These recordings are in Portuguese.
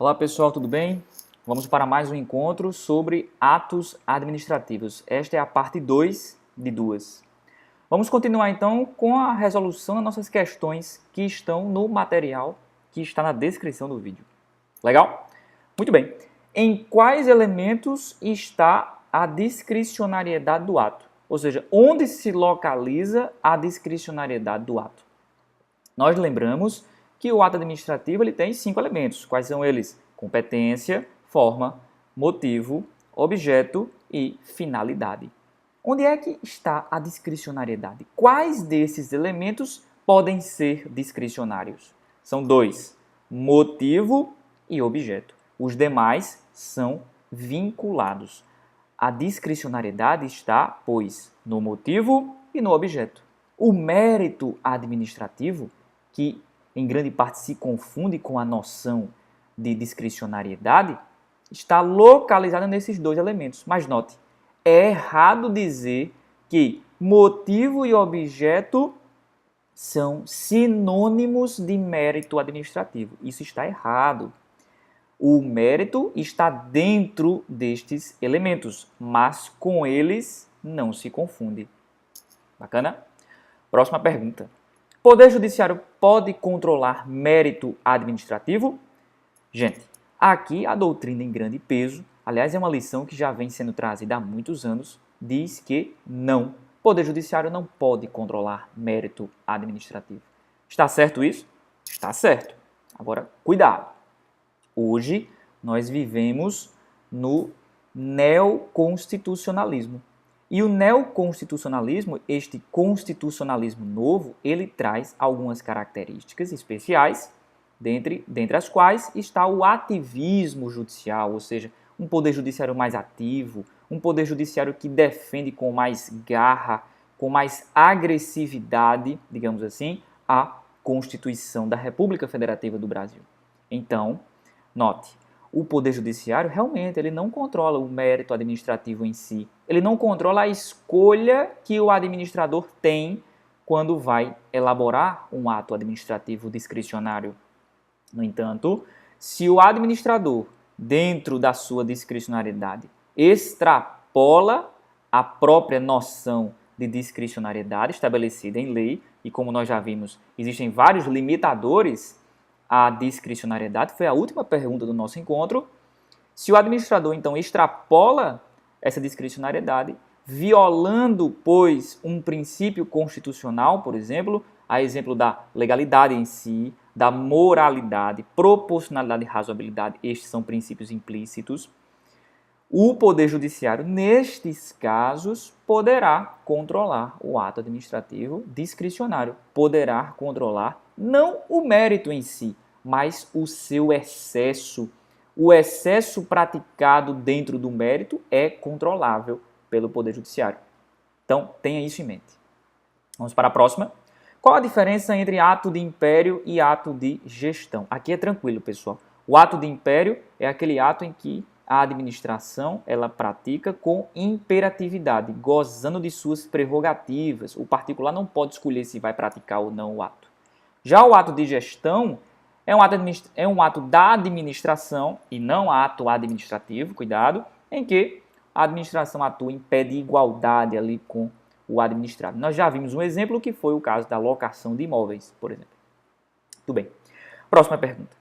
Olá pessoal, tudo bem? Vamos para mais um encontro sobre atos administrativos. Esta é a parte 2 de 2. Vamos continuar então com a resolução das nossas questões que estão no material que está na descrição do vídeo. Legal? Muito bem. Em quais elementos está a discricionariedade do ato? Ou seja, onde se localiza a discricionariedade do ato? Nós lembramos que o ato administrativo ele tem 5 elementos. Quais são eles? Competência, forma, motivo, objeto e finalidade. Onde é que está a discricionariedade? Quais desses elementos podem ser discricionários? São 2, motivo e objeto. Os demais são vinculados. A discricionariedade está, pois, no motivo e no objeto. O mérito administrativo, que em grande parte se confunde com a noção de discricionariedade, está localizado nesses dois elementos. Mas note, é errado dizer que motivo e objeto são sinônimos de mérito administrativo. Isso está errado. O mérito está dentro destes elementos, mas com eles não se confunde. Bacana? Próxima pergunta. Poder Judiciário pode controlar mérito administrativo? Gente, aqui a doutrina em grande peso, aliás, é uma lição que já vem sendo trazida há muitos anos, diz que não. Poder Judiciário não pode controlar mérito administrativo. Está certo isso? Está certo. Agora, cuidado. Hoje, nós vivemos no neoconstitucionalismo. E o neoconstitucionalismo, este constitucionalismo novo, ele traz algumas características especiais, dentre as quais está o ativismo judicial, ou seja, um poder judiciário mais ativo, um poder judiciário que defende com mais garra, com mais agressividade, digamos assim, a Constituição da República Federativa do Brasil. Então, note, o Poder Judiciário realmente ele não controla o mérito administrativo em si. Ele não controla a escolha que o administrador tem quando vai elaborar um ato administrativo discricionário. No entanto, se o administrador, dentro da sua discricionariedade, extrapola a própria noção de discricionariedade estabelecida em lei, e como nós já vimos, existem vários limitadores à discricionariedade, foi a última pergunta do nosso encontro. Se o administrador, então, extrapola essa discricionariedade, violando, pois, um princípio constitucional, por exemplo, a exemplo da legalidade em si, da moralidade, proporcionalidade e razoabilidade, estes são princípios implícitos, o Poder Judiciário, nestes casos, poderá controlar o ato administrativo discricionário, poderá controlar não o mérito em si, mas o seu excesso. O excesso praticado dentro do mérito é controlável pelo Poder Judiciário. Então, tenha isso em mente. Vamos para a próxima. Qual a diferença entre ato de império e ato de gestão? Aqui é tranquilo, pessoal. O ato de império é aquele ato em que a administração ela pratica com imperatividade, gozando de suas prerrogativas. O particular não pode escolher se vai praticar ou não o ato. Já o ato de gestão é um ato da administração e não ato administrativo, cuidado, em que a administração atua em pé de igualdade ali com o administrado. Nós já vimos um exemplo que foi o caso da locação de imóveis, por exemplo. Muito bem. Próxima pergunta.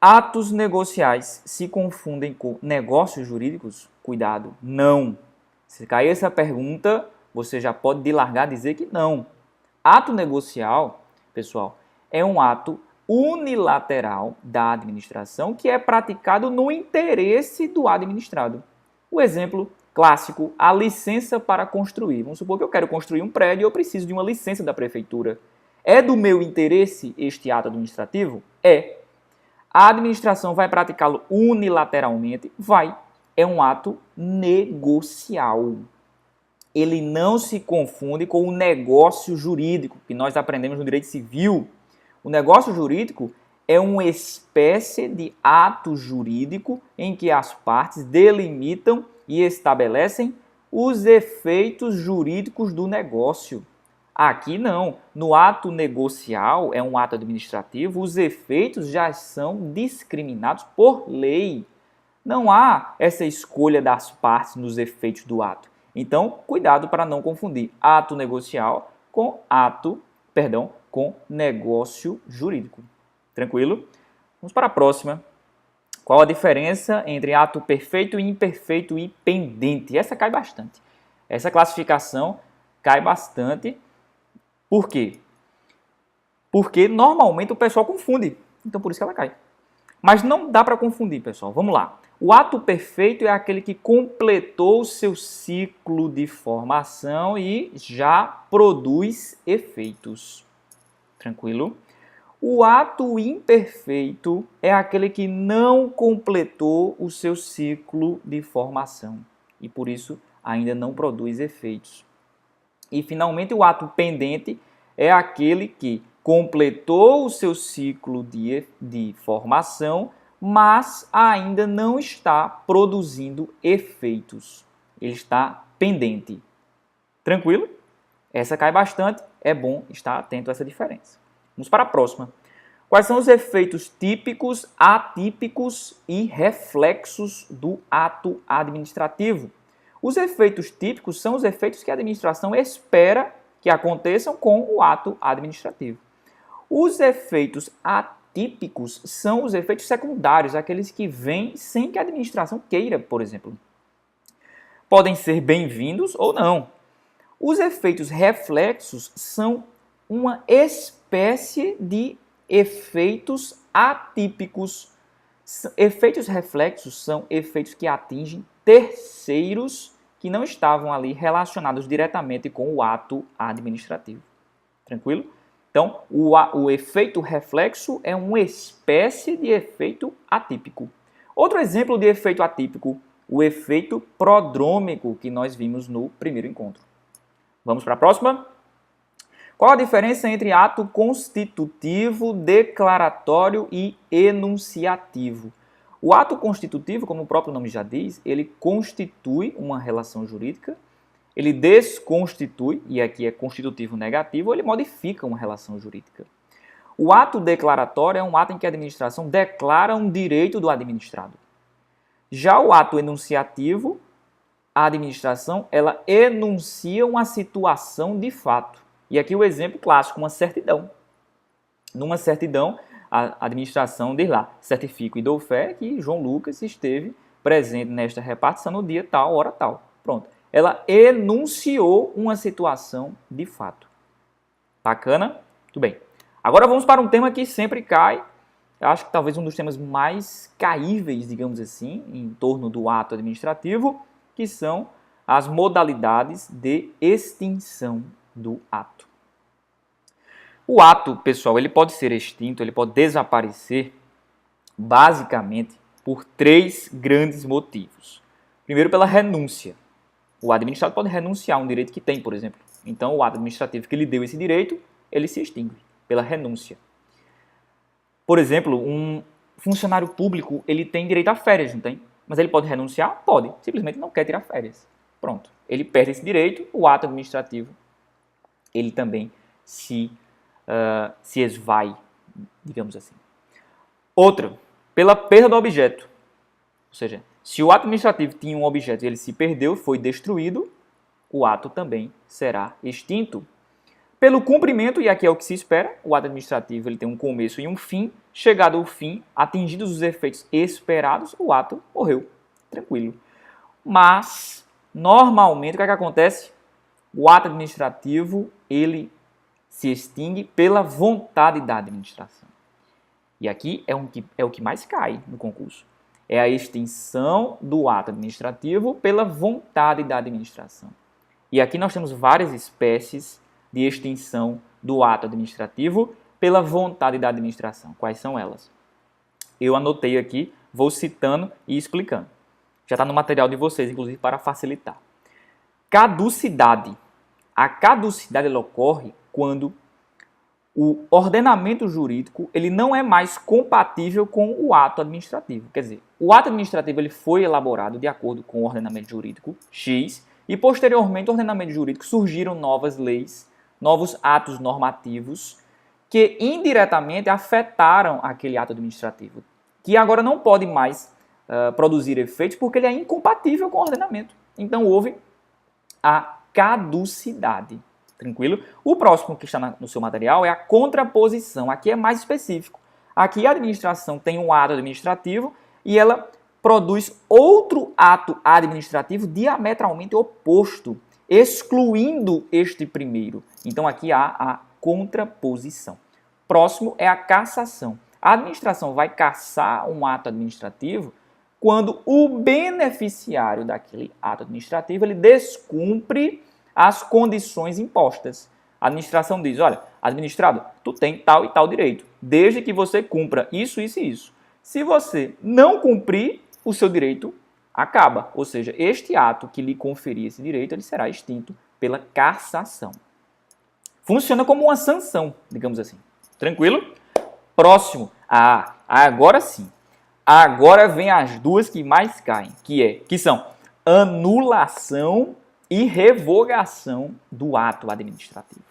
Atos negociais se confundem com negócios jurídicos? Cuidado, não. Se cair essa pergunta, você já pode largar e dizer que não. Ato negocial, pessoal, é um ato unilateral da administração que é praticado no interesse do administrado. O exemplo clássico, a licença para construir. Vamos supor que eu quero construir um prédio e eu preciso de uma licença da prefeitura. É do meu interesse este ato administrativo? É. A administração vai praticá-lo unilateralmente? Vai. É um ato negocial. Ele não se confunde com o negócio jurídico, que nós aprendemos no direito civil. O negócio jurídico é uma espécie de ato jurídico em que as partes delimitam e estabelecem os efeitos jurídicos do negócio. Aqui não. No ato negocial, é um ato administrativo, os efeitos já são discriminados por lei. Não há essa escolha das partes nos efeitos do ato. Então, cuidado para não confundir ato negocial com negócio jurídico. Tranquilo? Vamos para a próxima. Qual a diferença entre ato perfeito, imperfeito e pendente? Essa cai bastante. Essa classificação cai bastante. Por quê? Porque normalmente o pessoal confunde. Então por isso que ela cai. Mas não dá para confundir, pessoal. Vamos lá. O ato perfeito é aquele que completou o seu ciclo de formação e já produz efeitos. Tranquilo? O ato imperfeito é aquele que não completou o seu ciclo de formação e por isso ainda não produz efeitos. E finalmente o ato pendente é aquele que completou o seu ciclo de formação, mas ainda não está produzindo efeitos. Ele está pendente. Tranquilo? Essa cai bastante, é bom estar atento a essa diferença. Vamos para a próxima. Quais são os efeitos típicos, atípicos e reflexos do ato administrativo? Os efeitos típicos são os efeitos que a administração espera que aconteçam com o ato administrativo. Os efeitos atípicos são os efeitos secundários, aqueles que vêm sem que a administração queira, por exemplo. Podem ser bem-vindos ou não. Os efeitos reflexos são uma espécie de efeitos atípicos. Efeitos reflexos são efeitos que atingem terceiros que não estavam ali relacionados diretamente com o ato administrativo. Tranquilo? Então, o efeito reflexo é uma espécie de efeito atípico. Outro exemplo de efeito atípico, o efeito prodrômico, que nós vimos no primeiro encontro. Vamos para a próxima? Qual a diferença entre ato constitutivo, declaratório e enunciativo? O ato constitutivo, como o próprio nome já diz, ele constitui uma relação jurídica, ele desconstitui, e aqui é constitutivo negativo, ele modifica uma relação jurídica. O ato declaratório é um ato em que a administração declara um direito do administrado. Já o ato enunciativo, a administração ela enuncia uma situação de fato. E aqui o exemplo clássico, uma certidão. Numa certidão, a administração diz lá, certifico e dou fé que João Lucas esteve presente nesta repartição no dia tal, hora tal. Pronto. Ela enunciou uma situação de fato. Bacana? Tudo bem. Agora vamos para um tema que sempre cai. Eu acho que talvez um dos temas mais caíveis, digamos assim, em torno do ato administrativo, que são as modalidades de extinção do ato. O ato, pessoal, ele pode ser extinto, ele pode desaparecer, basicamente, por três grandes motivos. Primeiro, pela renúncia. O administrado pode renunciar a um direito que tem, por exemplo. Então, o ato administrativo que lhe deu esse direito, ele se extingue pela renúncia. Por exemplo, um funcionário público, ele tem direito a férias, não tem? Mas ele pode renunciar? Pode. Simplesmente não quer tirar férias. Pronto. Ele perde esse direito, o ato administrativo, ele também se esvai, digamos assim. Outra, pela perda do objeto. Ou seja, se o ato administrativo tinha um objeto e ele se perdeu, foi destruído, o ato também será extinto. Pelo cumprimento, e aqui é o que se espera, o ato administrativo ele tem um começo e um fim. Chegado ao fim, atingidos os efeitos esperados, o ato morreu. Tranquilo. Mas, normalmente, o que é que acontece? O ato administrativo, ele se extingue pela vontade da administração. E aqui é o que mais cai no concurso. É a extinção do ato administrativo pela vontade da administração. E aqui nós temos várias espécies de extinção do ato administrativo pela vontade da administração. Quais são elas? Eu anotei aqui, vou citando e explicando. Já está no material de vocês, inclusive, para facilitar. Caducidade. A caducidade ela ocorre quando o ordenamento jurídico ele não é mais compatível com o ato administrativo. Quer dizer, o ato administrativo ele foi elaborado de acordo com o ordenamento jurídico X e, posteriormente, o ordenamento jurídico surgiram novas leis, novos atos normativos que indiretamente afetaram aquele ato administrativo, que agora não pode mais produzir efeitos porque ele é incompatível com o ordenamento. Então houve a caducidade. Tranquilo? O próximo que está no seu material é a contraposição. Aqui é mais específico. Aqui a administração tem um ato administrativo e ela produz outro ato administrativo diametralmente oposto, excluindo este primeiro. Então aqui há a contraposição. Próximo é a cassação. A administração vai cassar um ato administrativo quando o beneficiário daquele ato administrativo ele descumpre as condições impostas. A administração diz, olha, administrado, tu tem tal e tal direito, desde que você cumpra isso, isso e isso. Se você não cumprir, o seu direito acaba. Ou seja, este ato que lhe conferia esse direito, ele será extinto pela cassação. Funciona como uma sanção, digamos assim. Tranquilo? Próximo. Agora sim. Agora vem as duas que mais caem, que são anulação e revogação do ato administrativo.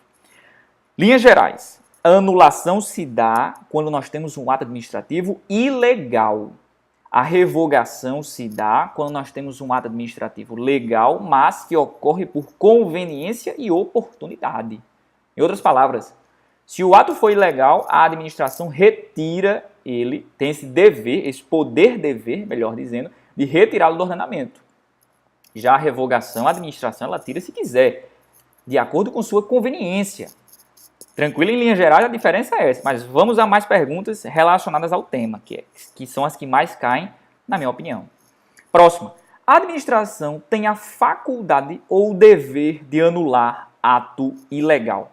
Linhas gerais. A anulação se dá quando nós temos um ato administrativo ilegal. A revogação se dá quando nós temos um ato administrativo legal, mas que ocorre por conveniência e oportunidade. Em outras palavras, se o ato for ilegal, a administração retira ele, tem esse dever, esse poder-dever, melhor dizendo, de retirá-lo do ordenamento. Já a revogação, a administração, ela tira se quiser, de acordo com sua conveniência. Tranquilo? Em linhas gerais, a diferença é essa, mas vamos a mais perguntas relacionadas ao tema, que são as que mais caem, na minha opinião. Próxima. A administração tem a faculdade ou o dever de anular ato ilegal.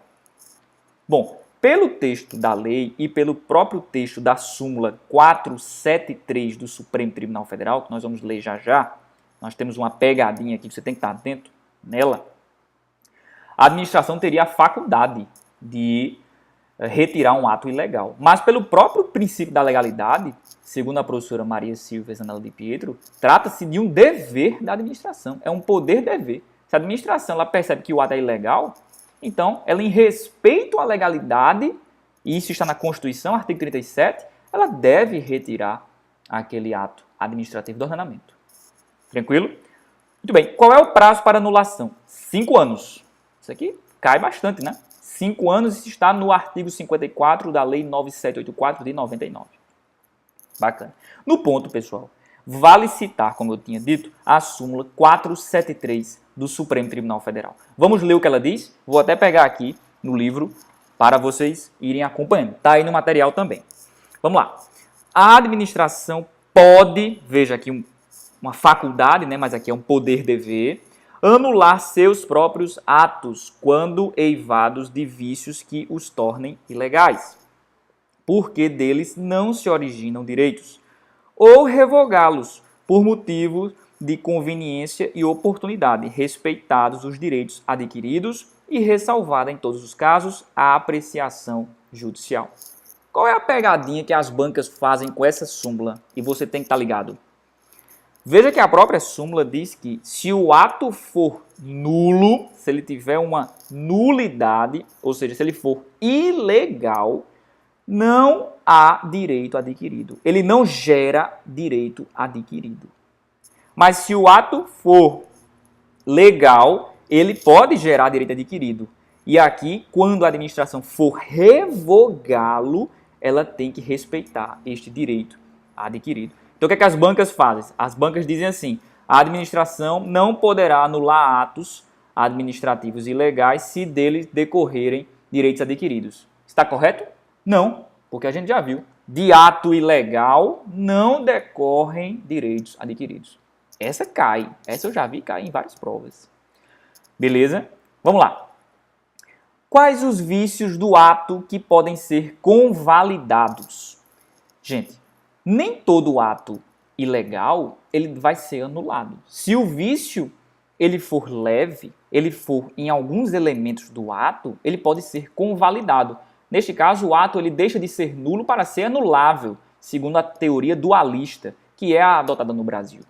Bom, pelo texto da lei e pelo próprio texto da súmula 473 do Supremo Tribunal Federal, que nós vamos ler já já, nós temos uma pegadinha aqui que você tem que estar atento nela, a administração teria a faculdade de retirar um ato ilegal. Mas pelo próprio princípio da legalidade, segundo a professora Maria Silvia Zanella de Pietro, trata-se de um dever da administração, é um poder-dever. Se a administração ela percebe que o ato é ilegal, então, ela em respeito à legalidade, e isso está na Constituição, artigo 37, ela deve retirar aquele ato administrativo do ordenamento. Tranquilo? Muito bem. Qual é o prazo para anulação? 5 anos. Isso aqui cai bastante, né? 5 anos, isso está no artigo 54 da Lei 9784 de 99. Bacana. No ponto, pessoal, vale citar, como eu tinha dito, a súmula 473 do Supremo Tribunal Federal. Vamos ler o que ela diz? Vou até pegar aqui no livro para vocês irem acompanhando. Está aí no material também. Vamos lá. A administração pode, veja aqui uma faculdade, né, mas aqui é um poder-dever, anular seus próprios atos quando eivados de vícios que os tornem ilegais, porque deles não se originam direitos, ou revogá-los por motivos de conveniência e oportunidade, respeitados os direitos adquiridos e ressalvada em todos os casos a apreciação judicial. Qual é a pegadinha que as bancas fazem com essa súmula? E você tem que estar ligado. Veja que a própria súmula diz que se o ato for nulo, se ele tiver uma nulidade, ou seja, se ele for ilegal, não há direito adquirido. Ele não gera direito adquirido. Mas se o ato for legal, ele pode gerar direito adquirido. E aqui, quando a administração for revogá-lo, ela tem que respeitar este direito adquirido. Então, o que é que as bancas fazem? As bancas dizem assim, a administração não poderá anular atos administrativos ilegais se deles decorrerem direitos adquiridos. Está correto? Não, porque a gente já viu. De ato ilegal não decorrem direitos adquiridos. Essa cai, essa eu já vi cair em várias provas. Beleza? Vamos lá. Quais os vícios do ato que podem ser convalidados? Gente, nem todo ato ilegal ele vai ser anulado. Se o vício ele for leve, ele for em alguns elementos do ato, ele pode ser convalidado. Neste caso, o ato ele deixa de ser nulo para ser anulável, segundo a teoria dualista, que é a adotada no Brasil.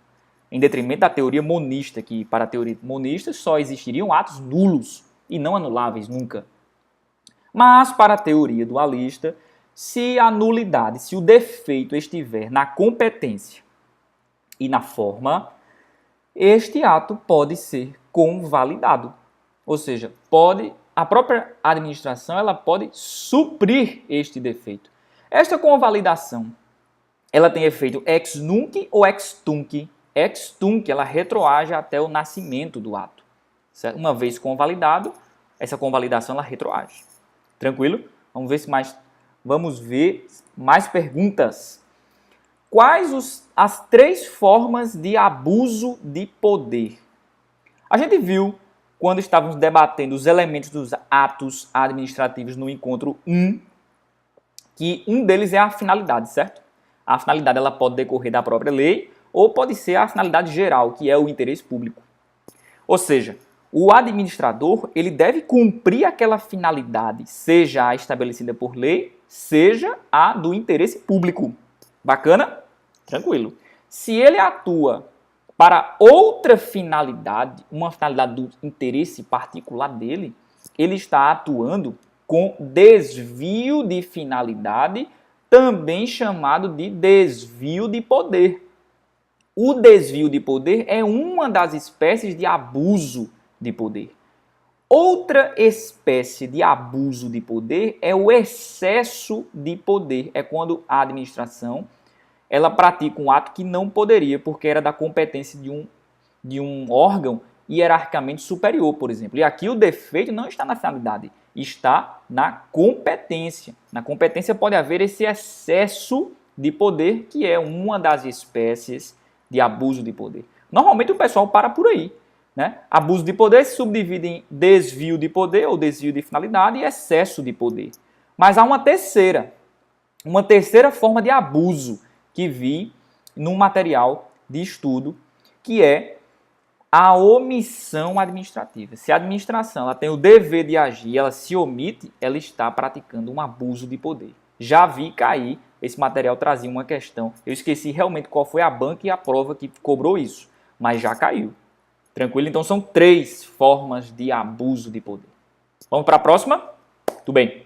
Em detrimento da teoria monista, que para a teoria monista só existiriam atos nulos e não anuláveis nunca. Mas, para a teoria dualista, se a nulidade, se o defeito estiver na competência e na forma, este ato pode ser convalidado. Ou seja, a própria administração ela pode suprir este defeito. Esta convalidação, ela tem efeito ex nunc ou ex tunc? Ex tunc, ela retroage até o nascimento do ato. Certo? Uma vez convalidado, essa convalidação ela retroage. Tranquilo? Vamos ver mais perguntas. Quais as 3 formas de abuso de poder? A gente viu, quando estávamos debatendo os elementos dos atos administrativos no encontro 1, que um deles é a finalidade, certo? A finalidade ela pode decorrer da própria lei ou pode ser a finalidade geral, que é o interesse público. Ou seja, o administrador ele deve cumprir aquela finalidade, seja a estabelecida por lei, seja a do interesse público. Bacana? Tranquilo. Se ele atua para outra finalidade, uma finalidade do interesse particular dele, ele está atuando com desvio de finalidade, também chamado de desvio de poder. O desvio de poder é uma das espécies de abuso de poder. Outra espécie de abuso de poder é o excesso de poder. É quando a administração ela pratica um ato que não poderia, porque era da competência de um órgão hierarquicamente superior, por exemplo. E aqui o defeito não está na finalidade, está na competência. Na competência pode haver esse excesso de poder, que é uma das espécies de abuso de poder. Normalmente o pessoal para por aí. Né? Abuso de poder se subdivide em desvio de poder ou desvio de finalidade e excesso de poder. Mas há uma terceira forma de abuso que vi num material de estudo, que é a omissão administrativa. Se a administração ela tem o dever de agir, ela se omite, ela está praticando um abuso de poder. Já vi cair, esse material trazia uma questão, eu esqueci realmente qual foi a banca e a prova que cobrou isso, mas já caiu. Tranquilo? Então são 3 formas de abuso de poder. Vamos para a próxima? Tudo bem.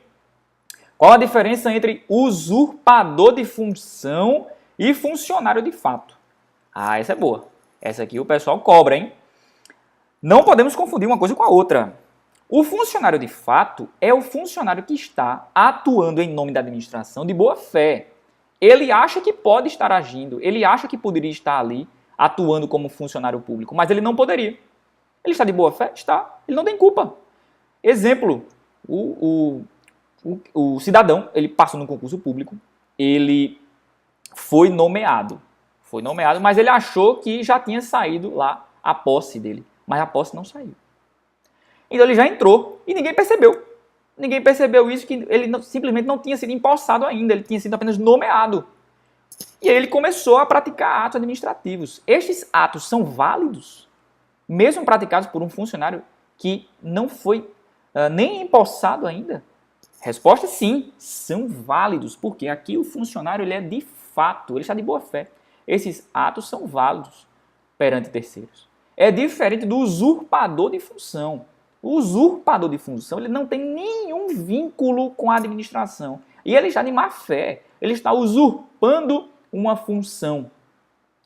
Qual a diferença entre usurpador de função e funcionário de fato? Ah, essa é boa. Essa aqui o pessoal cobra, hein? Não podemos confundir uma coisa com a outra. O funcionário de fato é o funcionário que está atuando em nome da administração de boa fé. Ele acha que pode estar agindo, ele acha que poderia estar ali atuando como funcionário público, mas ele não poderia. Ele está de boa fé? Está. Ele não tem culpa. Exemplo, o cidadão, ele passou num concurso público, ele foi nomeado, mas ele achou que já tinha saído lá a posse dele, mas a posse não saiu. Então ele já entrou e ninguém percebeu. Ninguém percebeu isso, que ele simplesmente não tinha sido empossado ainda, ele tinha sido apenas nomeado. E aí ele começou a praticar atos administrativos. Estes atos são válidos, mesmo praticados por um funcionário que não foi nem empossado ainda? Resposta sim, são válidos, porque aqui o funcionário ele é de fato, ele está de boa fé. Esses atos são válidos perante terceiros. É diferente do usurpador de função. O usurpador de função ele não tem nenhum vínculo com a administração. E ele está de má fé. Ele está usurpando uma função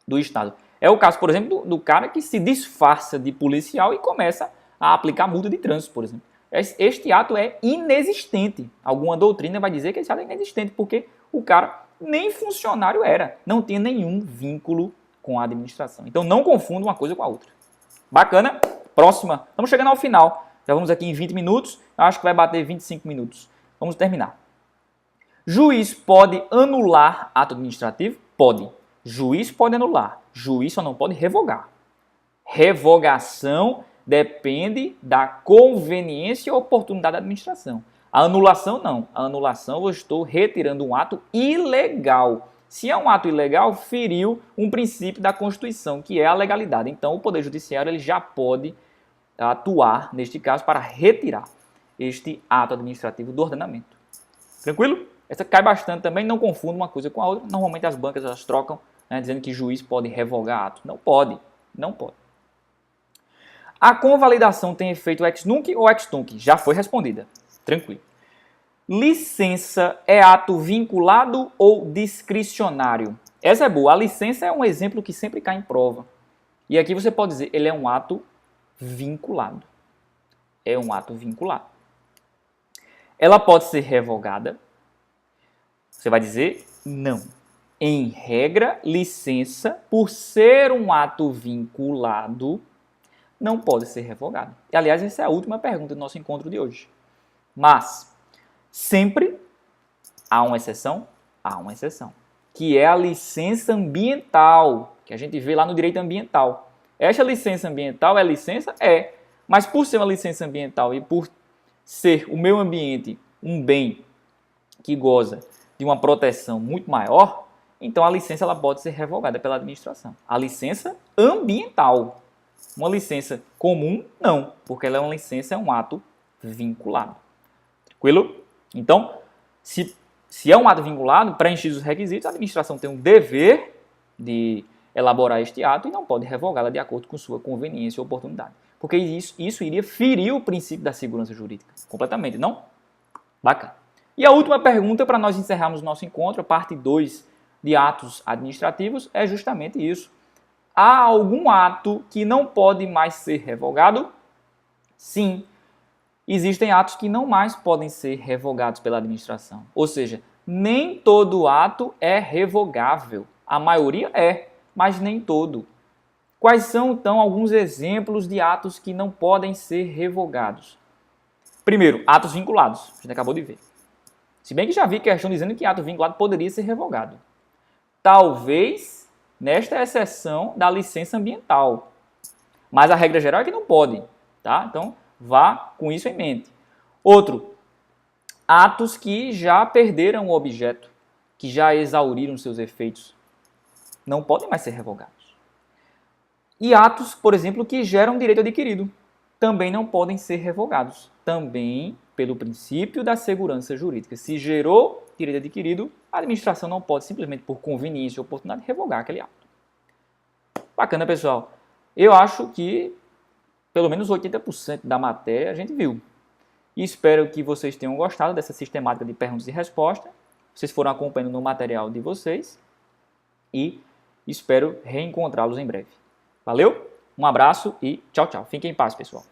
do Estado. É o caso, por exemplo, do cara que se disfarça de policial e começa a aplicar multa de trânsito, por exemplo. Este ato é inexistente. Alguma doutrina vai dizer que esse ato é inexistente, porque o cara nem funcionário era. Não tinha nenhum vínculo com a administração. Então não confunda uma coisa com a outra. Bacana? Próxima. Estamos chegando ao final. Já vamos aqui em 20 minutos. Eu acho que vai bater 25 minutos. Vamos terminar. Juiz pode anular ato administrativo? Pode. Juiz pode anular. Juiz só não pode revogar. Revogação depende da conveniência e oportunidade da administração. A anulação não. A anulação eu estou retirando um ato ilegal. Se é um ato ilegal, feriu um princípio da Constituição, que é a legalidade. Então o Poder Judiciário ele já pode atuar, neste caso, para retirar este ato administrativo do ordenamento. Tranquilo? Essa cai bastante também, não confunda uma coisa com a outra. Normalmente as bancas elas trocam, né, dizendo que juiz pode revogar ato. Não pode, não pode. A convalidação tem efeito ex nunc ou ex tunc? Já foi respondida. Tranquilo. Licença é ato vinculado ou discricionário? Essa é boa. A licença é um exemplo que sempre cai em prova. E aqui você pode dizer, ele é um ato vinculado. É um ato vinculado. Ela pode ser revogada. Você vai dizer não. Em regra, licença, por ser um ato vinculado, não pode ser revogada. E, aliás, essa é a última pergunta do nosso encontro de hoje. Mas, sempre há uma exceção? Há uma exceção. Que é a licença ambiental, que a gente vê lá no direito ambiental. Esta licença ambiental é licença? É. Mas por ser uma licença ambiental e por ser o meio ambiente um bem que goza de uma proteção muito maior, então a licença ela pode ser revogada pela administração. A licença ambiental. Uma licença comum, não, porque ela é uma licença, é um ato vinculado. Tranquilo? Então, se é um ato vinculado, preenchidos os requisitos, a administração tem um dever de elaborar este ato e não pode revogá-la de acordo com sua conveniência ou oportunidade. Porque isso iria ferir o princípio da segurança jurídica. Completamente, não? Bacana. E a última pergunta para nós encerrarmos o nosso encontro, a parte 2 de atos administrativos, é justamente isso. Há algum ato que não pode mais ser revogado? Sim. Existem atos que não mais podem ser revogados pela administração. Ou seja, nem todo ato é revogável. A maioria é, mas nem todo. Quais são, então, alguns exemplos de atos que não podem ser revogados? Primeiro, atos vinculados. A gente acabou de ver. Se bem que já vi questão dizendo que ato vinculado poderia ser revogado. Talvez nesta exceção da licença ambiental. Mas a regra geral é que não pode. Tá? Então, vá com isso em mente. Outro, atos que já perderam o objeto, que já exauriram seus efeitos, não podem mais ser revogados. E atos, por exemplo, que geram direito adquirido, também não podem ser revogados. Também pelo princípio da segurança jurídica. Se gerou direito adquirido, a administração não pode simplesmente por conveniência ou oportunidade revogar aquele ato. Bacana, pessoal. Eu acho que pelo menos 80% da matéria a gente viu. E espero que vocês tenham gostado dessa sistemática de perguntas e respostas. Vocês foram acompanhando no material de vocês. E espero reencontrá-los em breve. Valeu, um abraço e tchau, tchau. Fiquem em paz, pessoal.